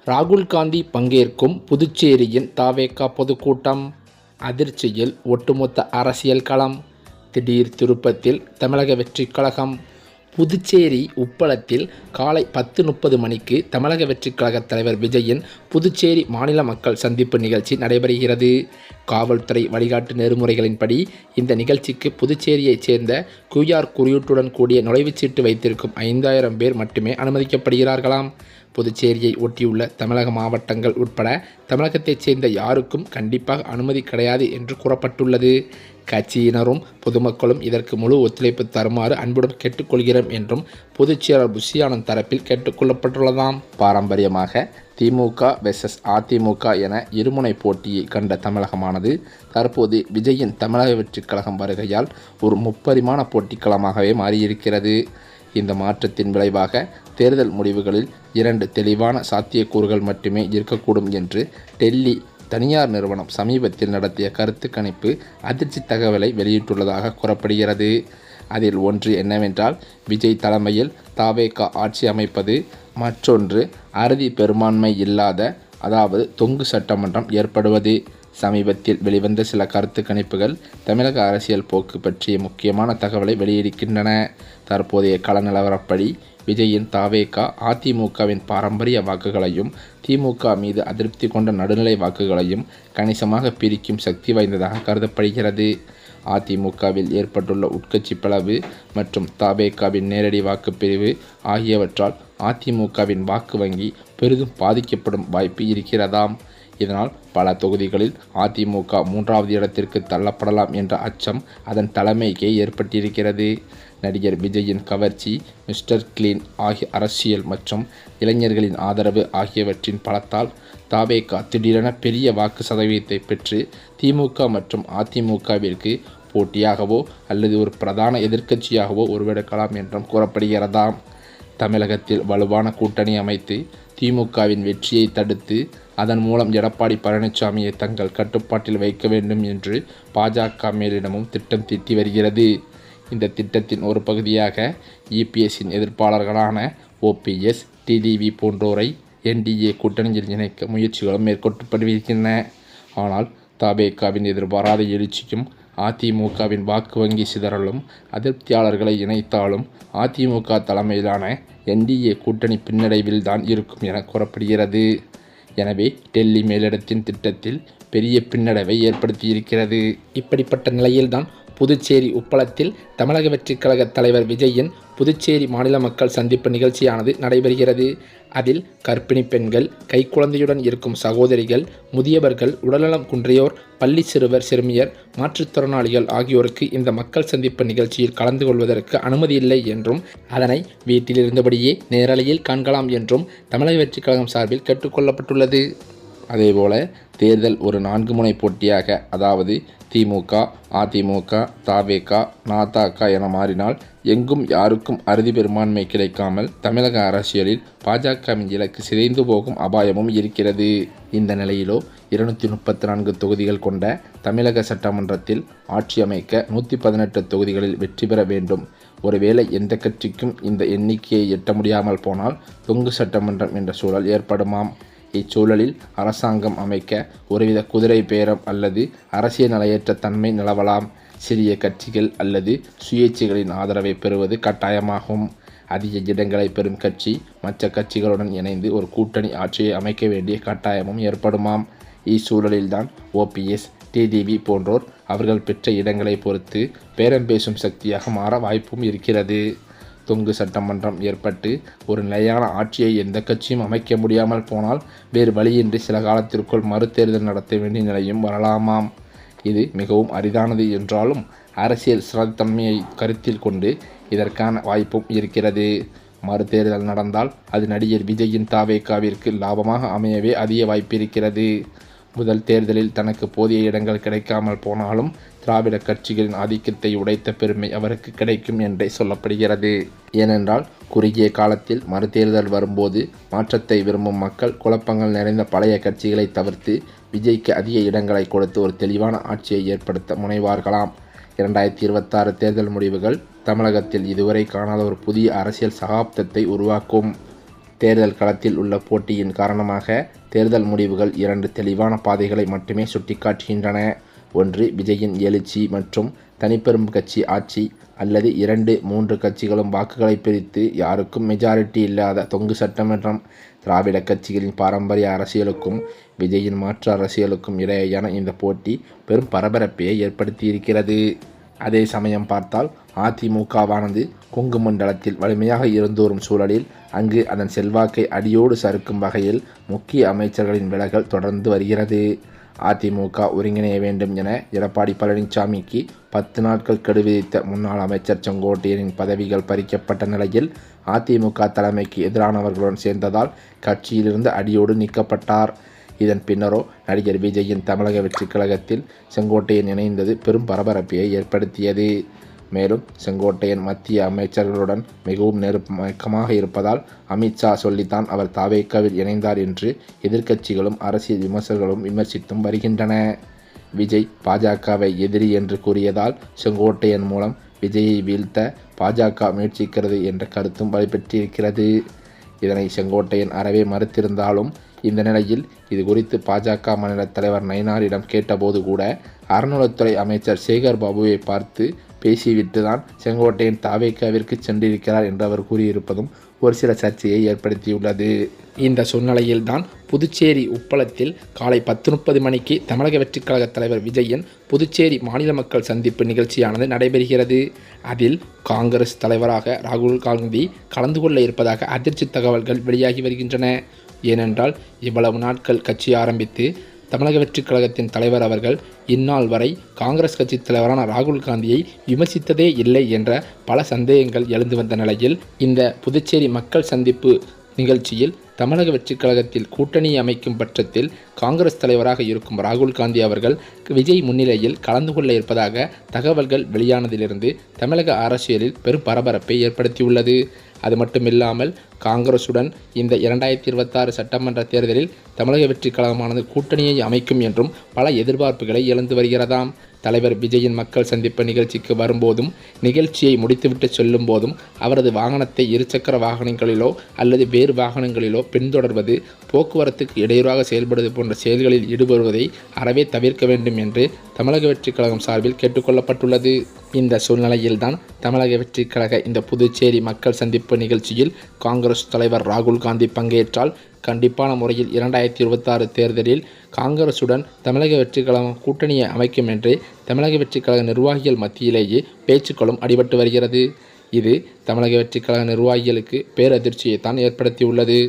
ராகுல் காந்தி பங்கேற்கும் புதுச்சேரியின் தவேகா பொதுக்கூட்டம். அதிர்ச்சியில் ஒட்டுமொத்த அரசியல் களம். திடீர் திருப்பத்தில் தமிழக வெற்றிக் கழகம். புதுச்சேரி உப்பளத்தில் காலை 10:30 மணிக்கு தமிழக வெற்றிக் கழக தலைவர் விஜயின் புதுச்சேரி மாநில மக்கள் சந்திப்பு நிகழ்ச்சி நடைபெறுகிறது. காவல்துறை வழிகாட்டு நெறிமுறைகளின்படி இந்த நிகழ்ச்சிக்கு புதுச்சேரியைச் சேர்ந்த QR குறியீட்டுடன் கூடிய நுழைவுச்சீட்டு வைத்திருக்கும் 5000 பேர் மட்டுமே அனுமதிக்கப்படுகிறார்களாம். புதுச்சேரியை ஒட்டியுள்ள தமிழக மாவட்டங்கள் உட்பட தமிழகத்தைச் சேர்ந்த யாருக்கும் கண்டிப்பாக அனுமதி கிடையாது என்று கூறப்பட்டுள்ளது. கட்சியினரும் பொதுமக்களும் இதற்கு முழு ஒத்துழைப்பு தருமாறு அன்புடன் கேட்டுக்கொள்கிறோம் என்றும் பொதுச்செயலாளர் புஷி ஆனந்த் தரப்பில் கேட்டுக்கொள்ளப்பட்டுள்ளதாம். பாரம்பரியமாக திமுக வெர்சஸ் அதிமுக என இருமுனை போட்டியை கண்ட தமிழகமானது தற்போது விஜயின் தமிழக வெற்றிக் கழகம் வருகையால் ஒரு முப்பரிமாண போட்டிக்களமாகவே மாறியிருக்கிறது. இந்த மாற்றத்தின் விளைவாக தேர்தல் முடிவுகளில் 2 தெளிவான சாத்தியக்கூறுகள் மட்டுமே இருக்கக்கூடும் என்று டெல்லி தனியார் நிறுவனம் சமீபத்தில் நடத்திய கருத்து கணிப்பு அதிர்ச்சி தகவலை வெளியிட்டுள்ளதாக கூறப்படுகிறது. அதில் ஒன்று என்னவென்றால், விஜய் தலைமையில் தவேகா ஆட்சி அமைப்பது, மற்றொன்று அறுதி பெரும்பான்மை இல்லாத, அதாவது தொங்கு சட்டமன்றம் ஏற்படுவது. சமீபத்தில் வெளிவந்த சில கருத்து கணிப்புகள் தமிழக அரசியல் போக்கு பற்றிய முக்கியமான தகவலை வெளியிடுகின்றன. தற்போதைய கள நிலவரப்படி விஜயின் தவேகா அதிமுகவின் பாரம்பரிய வாக்குகளையும் திமுக மீது அதிருப்தி கொண்ட நடுநிலை வாக்குகளையும் கணிசமாக பிரிக்கும் சக்தி வாய்ந்ததாக கருதப்படுகிறது. அதிமுகவில் ஏற்பட்டுள்ள உட்கட்சி பிளவு மற்றும் தவேகாவின் நேரடி வாக்குப்பிரிவு ஆகியவற்றால் அதிமுகவின் வாக்கு வங்கி பெரிதும் பாதிக்கப்படும் வாய்ப்பு இருக்கிறதாம். இதனால் பல தொகுதிகளில் அதிமுக 3வது இடத்திற்கு தள்ளப்படலாம் என்ற அச்சம் அதன் தலைமைக்கே ஏற்பட்டிருக்கிறது. நடிகர் விஜயின் கவர்ச்சி, மிஸ்டர் கிளீன் ஆகிய அரசியல் மற்றும் இளைஞர்களின் ஆதரவு ஆகியவற்றின் பலத்தால் தவேகா திடீரென பெரிய வாக்கு சதவீதத்தை பெற்று திமுக மற்றும் அதிமுகவிற்கு போட்டியாகவோ அல்லது ஒரு பிரதான எதிர்க்கட்சியாகவோ உருவெடுக்கலாம் என்றும் கூறப்படுகிறதாம். தமிழகத்தில் வலுவான கூட்டணி அமைத்து திமுகவின் வெற்றியை தடுத்து அதன் மூலம் எடப்பாடி பழனிசாமியை தங்கள் கட்டுப்பாட்டில் வைக்க வேண்டும் என்று பாஜக மேலிடமும் திட்டம் தீட்டி வருகிறது. இந்த திட்டத்தின் ஒரு பகுதியாக EPSன் எதிர்ப்பாளர்களான OPS, TDV போன்றோரை NDA கூட்டணியில் இணைக்க முயற்சிகளும் மேற்கொள்ளப்பட்டு. ஆனால் தவேகாவின் எதிர்பாராத எழுச்சியும் அதிமுகவின் வாக்கு வங்கி சிதறலும் அதிருப்தியாளர்களை இணைத்தாலும் அதிமுக தலைமையிலான NDA கூட்டணி பின்னடைவில் தான் இருக்கும் என கூறப்படுகிறது. எனவே டெல்லி மேலிடத்தின் திட்டத்தில் பெரிய பின்னடைவை ஏற்படுத்தியிருக்கிறது. இப்படிப்பட்ட நிலையில்தான் புதுச்சேரி உப்பளத்தில் தமிழக வெற்றிக் கழக தலைவர் விஜயின் புதுச்சேரி மாநில மக்கள் சந்திப்பு நிகழ்ச்சியானது நடைபெறுகிறது. அதில் கர்ப்பிணி பெண்கள், கைக்குழந்தையுடன் இருக்கும் சகோதரிகள், முதியவர்கள், உடல்நலம் குன்றியோர், பள்ளி சிறுவர் சிறுமியர், மாற்றுத்திறனாளிகள் ஆகியோருக்கு இந்த மக்கள் சந்திப்பு நிகழ்ச்சியில் கலந்து கொள்வதற்கு அனுமதி இல்லை என்றும் அதனை வீட்டில் இருந்தபடியே நேரலையில் காண்கலாம் என்றும் தமிழக வெற்றிக் கழகம் சார்பில் கேட்டுக்கொள்ளப்பட்டுள்ளது. அதேபோல தேர்தல் ஒரு 4 முனை போட்டியாக, அதாவது திமுக, அதிமுக, தவேகா, நதக என மாறினால் எங்கும் யாருக்கும் அறுதி பெரும்பான்மை கிடைக்காமல் தமிழக அரசியலில் பாஜகவின் இலக்கு சிதைந்து போகும் அபாயமும் இருக்கிறது. இந்த நிலையிலோ 234 தொகுதிகள் கொண்ட தமிழக சட்டமன்றத்தில் ஆட்சி அமைக்க 118 தொகுதிகளில் வெற்றி பெற வேண்டும். ஒருவேளை எந்த கட்சிக்கும் இந்த எண்ணிக்கையை எட்ட முடியாமல் போனால் தொங்கு சட்டமன்றம் என்ற சூழல் ஏற்படுமாம். இச்சூழலில் அரசாங்கம் அமைக்க ஒருவித குதிரை பேரம் அல்லது அரசியல் நிலையற்ற தன்மை நிலவலாம். சிறிய கட்சிகள் அல்லது சுயேட்சைகளின் ஆதரவை பெறுவது கட்டாயமாகும். அதிக இடங்களை பெறும் கட்சி மற்ற கட்சிகளுடன் இணைந்து ஒரு கூட்டணி ஆட்சியை அமைக்க வேண்டிய கட்டாயமும் ஏற்படுமாம். இச்சூழலில்தான் OPS, TDV போன்றோர் அவர்கள் பெற்ற இடங்களை பொறுத்து பேரம் பேசும் சக்தியாக மாற வாய்ப்பும் இருக்கிறது. தொங்கு சட்டமன்றம் ஏற்பட்டு ஒரு நிலையான ஆட்சியை எந்த கட்சியும் அமைக்க முடியாமல் போனால் வேறு வழியின்றி சில காலத்திற்குள் மறுதேர்தல் நடத்த வேண்டிய நிலையும் வரலாமாம். இது மிகவும் அரிதானது என்றாலும் அரசியல் ஸ்திரத்தன்மையை கருத்தில் கொண்டு இதற்கான வாய்ப்பும் இருக்கிறது. மறுதேர்தல் நடந்தால் அது நடிகர் விஜயின் தவேகாவிற்கு லாபமாக அமையவே அதிக வாய்ப்பு இருக்கிறது. முதல் தேர்தலில் தனக்கு போதிய இடங்கள் கிடைக்காமல் போனாலும் திராவிட கட்சிகளின் ஆதிக்கத்தை உடைத்த பெருமை அவருக்கு கிடைக்கும் என்றே சொல்லப்படுகிறது. ஏனென்றால் குறுகிய காலத்தில் மறுதேர்தல் வரும்போது மாற்றத்தை விரும்பும் மக்கள் குழப்பங்கள் நிறைந்த பழைய கட்சிகளை தவிர்த்து விஜய்க்கு அதிக இடங்களை கொடுத்து ஒரு தெளிவான ஆட்சியை ஏற்படுத்த முனைவார்களாம். 2026 தேர்தல் முடிவுகள் தமிழகத்தில் இதுவரை காணாத ஒரு புதிய அரசியல் சகாப்தத்தை உருவாக்கும். தேர்தல் களத்தில் உள்ள போட்டியின் காரணமாக தேர்தல் முடிவுகள் 2 தெளிவான பாதைகளை மட்டுமே சுட்டிக்காட்டுகின்றன. ஒன்று, விஜயின் எழுச்சி மற்றும் தனிப்பெரும் கட்சி ஆட்சி, அல்லது 2, 3 கட்சிகளும் வாக்குகளை பிரித்து யாருக்கும் மெஜாரிட்டி இல்லாத தொங்கு சட்டமன்றம். திராவிட கட்சிகளின் பாரம்பரிய அரசியலுக்கும் விஜயின் மாற்று அரசியலுக்கும் இடையேயான இந்த போட்டி பெரும் பரபரப்பை ஏற்படுத்தியிருக்கிறது. அதே சமயம் பார்த்தால் அதிமுகவானது கொங்கு மண்டலத்தில் வலிமையாக இருந்தோறும் சூழலில் அங்கு அதன் செல்வாக்கை அடியோடு சறுக்கும் வகையில் முக்கிய அமைச்சர்களின் விலகல் தொடர்ந்து வருகிறது. அதிமுக ஒருங்கிணைய வேண்டும் என எடப்பாடி பழனிசாமிக்கு 10 நாட்கள் கெடு விதித்த முன்னாள் அமைச்சர் செங்கோட்டையனின் பதவிகள் பறிக்கப்பட்ட நிலையில் அதிமுக தலைமைக்கு எதிரானவர்களுடன் சேர்ந்ததால் கட்சியிலிருந்து அடியோடு நீக்கப்பட்டார். இதன் பின்னரோ நடிகர் விஜயின் தமிழக வெற்றி கழகத்தில் செங்கோட்டையன் இணைந்தது பெரும் பரபரப்பை ஏற்படுத்தியது. மேலும் செங்கோட்டையன் மத்திய அமைச்சர்களுடன் மிகவும் நெருக்கமாக இருப்பதால் அமித்ஷா சொல்லித்தான் அவர் தாவேக்காவில் இணைந்தார் என்று எதிர்க்கட்சிகளும் அரசியல் விமர்சகர்களும் விமர்சித்தும் வருகின்றன. விஜய் பாஜகவை எதிரி என்று கூறியதால் செங்கோட்டையன் மூலம் விஜயை வீழ்த்த பாஜக முயற்சிக்கிறது என்ற கருத்தும் வலுப்பெற்றிருக்கிறது. இதனை செங்கோட்டையன் அறவே மறுத்திருந்தாலும் இந்த நிலையில் இது குறித்து பாஜக மாநில தலைவர் நயினாரிடம் கேட்டபோது கூட அறநிலைத்துறை அமைச்சர் சேகர் பாபுவை பார்த்து பேசிவிட்டு தான் செங்கோட்டையன் தாவேக்காவிற்கு சென்றிருக்கிறார் என்று அவர் கூறியிருப்பதும் ஒரு சில சர்ச்சையை ஏற்படுத்தியுள்ளது. இந்த சூழ்நிலையில்தான் புதுச்சேரி உப்பளத்தில் காலை 10:30 மணிக்கு தமிழக வெற்றிக் கழக தலைவர் விஜயின் புதுச்சேரி மாநில மக்கள் சந்திப்பு நிகழ்ச்சியானது நடைபெறுகிறது. அதில் காங்கிரஸ் தலைவராக ராகுல் காந்தி கலந்து கொள்ள இருப்பதாக அதிர்ச்சி தகவல்கள் வெளியாகி வருகின்றன. ஏனென்றால் இவ்வளவு நாட்கள் கட்சி ஆரம்பித்து தமிழக வெற்றிக் கழகத்தின் தலைவர் அவர்கள் இந்நாள் வரை காங்கிரஸ் கட்சி தலைவரான ராகுல் காந்தியை விமர்சித்ததே இல்லை என்ற பல சந்தேகங்கள் எழுந்து வந்த நிலையில் இந்த புதுச்சேரி மக்கள் சந்திப்பு நிகழ்ச்சியில் தமிழக வெற்றிக் கழகத்தில் கூட்டணி அமைக்கும் பட்சத்தில் காங்கிரஸ் தலைவராக இருக்கும் ராகுல் காந்தி அவர்கள் விஜய் முன்னிலையில் கலந்து கொள்ள இருப்பதாக தகவல்கள் வெளியானதிலிருந்து தமிழக அரசியலில் பெரும் பரபரப்பை ஏற்படுத்தியுள்ளது. அது மட்டுமில்லாமல் காங்கிரசுடன் இந்த 2026 சட்டமன்ற தேர்தலில் தமிழக வெற்றிக் கழகமானது கூட்டணியை அமைக்கும் என்றும் பல எதிர்பார்ப்புகளை எழுந்து வருகிறதாம். தலைவர் விஜயின் மக்கள் சந்திப்பு நிகழ்ச்சிக்கு வரும்போதும் நிகழ்ச்சியை முடித்துவிட்டு செல்லும் போதும் அவரது வாகனத்தை இருசக்கர வாகனங்களிலோ அல்லது வேறு வாகனங்களிலோ பின்தொடர்வது, போக்குவரத்துக்கு இடையூறாக செயல்படுவது போன்ற செயல்களில் ஈடுபடுவதை அறவே தவிர்க்க வேண்டும் என்று தமிழக வெற்றிக் கழகம் சார்பில் கேட்டுக்கொள்ளப்பட்டுள்ளது. இந்த சூழ்நிலையில்தான் தமிழக வெற்றிக் கழக இந்த புதுச்சேரி மக்கள் சந்திப்பு நிகழ்ச்சியில் காங்கிரஸ் தலைவர் ராகுல் காந்தி பங்கேற்றால் கண்டிப்பான முறையில் 2026 தேர்தலில் காங்கிரசுடன் தமிழக வெற்றிக் கழகம் கூட்டணியை அமைக்கும் என்று தமிழக வெற்றிக் கழக நிர்வாகிகள் மத்தியிலேயே பேச்சுக்களும் அடிபட்டு வருகிறது. இது தமிழக வெற்றிக் கழக நிர்வாகிகளுக்கு பேரதிர்ச்சியை தான் ஏற்படுத்தியுள்ளது.